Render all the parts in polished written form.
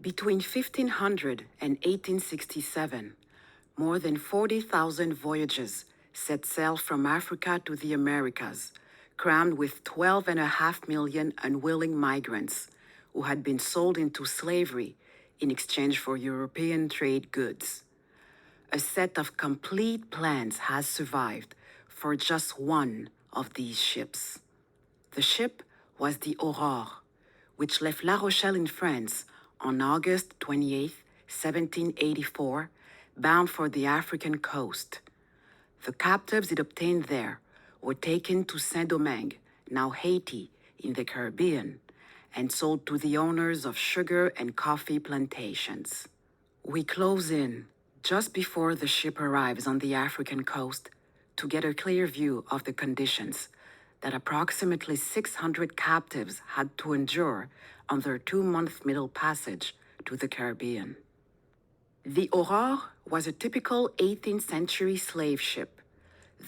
Between 1500 and 1867, more than 40,000 voyages set sail from Africa to the Americas, crammed with 12.5 million unwilling migrants who had been sold into slavery in exchange for European trade goods. A set of complete plans has survived for just one of these ships. The ship was the Aurore, which left La Rochelle in France on August 28, 1784, bound for the African coast. The captives it obtained there were taken to Saint-Domingue, now Haiti, in the Caribbean, and sold to the owners of sugar and coffee plantations. We close in just before the ship arrives on the African coast to get a clear view of the conditions that approximately 600 captives had to endure on their 2-month middle passage to the Caribbean. The Aurore was a typical 18th century slave ship.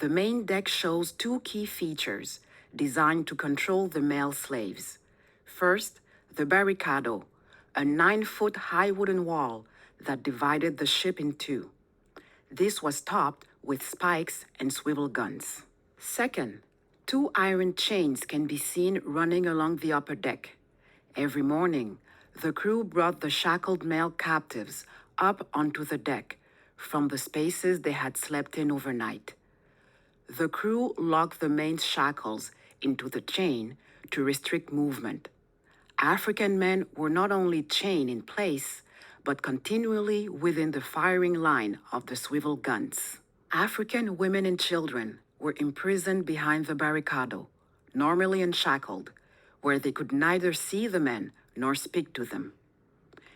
The main deck shows two key features designed to control the male slaves. First, the barricado, a 9-foot high wooden wall that divided the ship in two. This was topped with spikes and swivel guns. Second, 2 iron chains can be seen running along the upper deck. Every morning, the crew brought the shackled male captives up onto the deck from the spaces they had slept in overnight. The crew locked the main shackles into the chain to restrict movement. African men were not only chained in place, but continually within the firing line of the swivel guns. African women and children were imprisoned behind the barricado, normally unshackled, where they could neither see the men nor speak to them.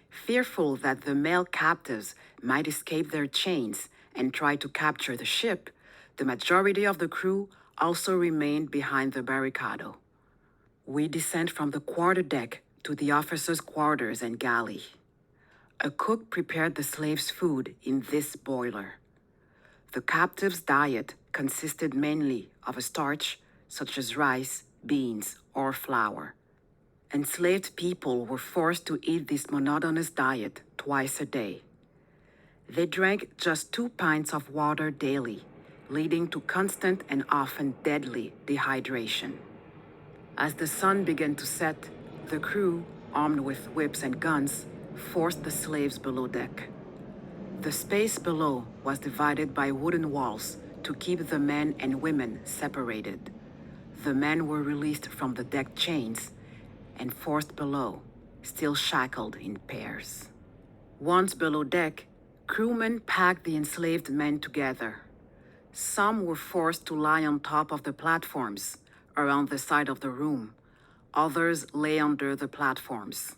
Fearful that the male captives might escape their chains and try to capture the ship, the majority of the crew also remained behind the barricado. We descend from the quarterdeck to the officers' quarters and galley. A cook prepared the slaves' food in this boiler. The captives' diet consisted mainly of a starch such as rice, beans, or flour. Enslaved people were forced to eat this monotonous diet twice a day. They drank just 2 pints of water daily, leading to constant and often deadly dehydration. As the sun began to set, the crew, armed with whips and guns, forced the slaves below deck. The space below was divided by wooden walls to keep the men and women separated. The men were released from the deck chains and forced below, still shackled in pairs. Once below deck, crewmen packed the enslaved men together. Some were forced to lie on top of the platforms around the side of the room. Others lay under the platforms.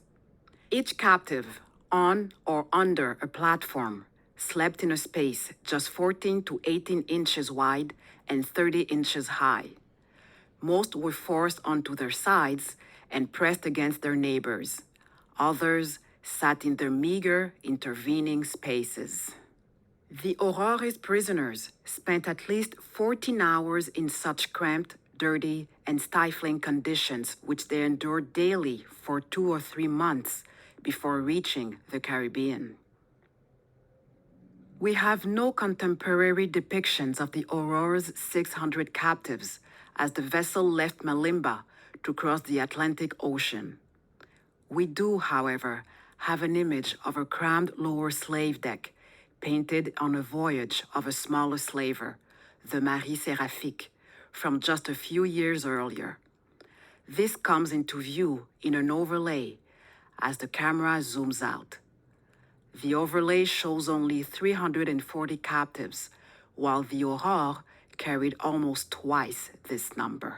Each captive, on or under a platform, slept in a space just 14 to 18 inches wide and 30 inches high. Most were forced onto their sides and pressed against their neighbors. Others sat in their meager intervening spaces. The Aurore's prisoners spent at least 14 hours in such cramped, dirty, and stifling conditions which they endured daily for 2 or 3 months before reaching the Caribbean. We have no contemporary depictions of the Aurore's 600 captives as the vessel left Malimba to cross the Atlantic Ocean. We do, however, have an image of a crammed lower slave deck painted on a voyage of a smaller slaver, the Marie Séraphique, from just a few years earlier. This comes into view in an overlay as the camera zooms out. The overlay shows only 340 captives, while the Aurore carried almost twice this number.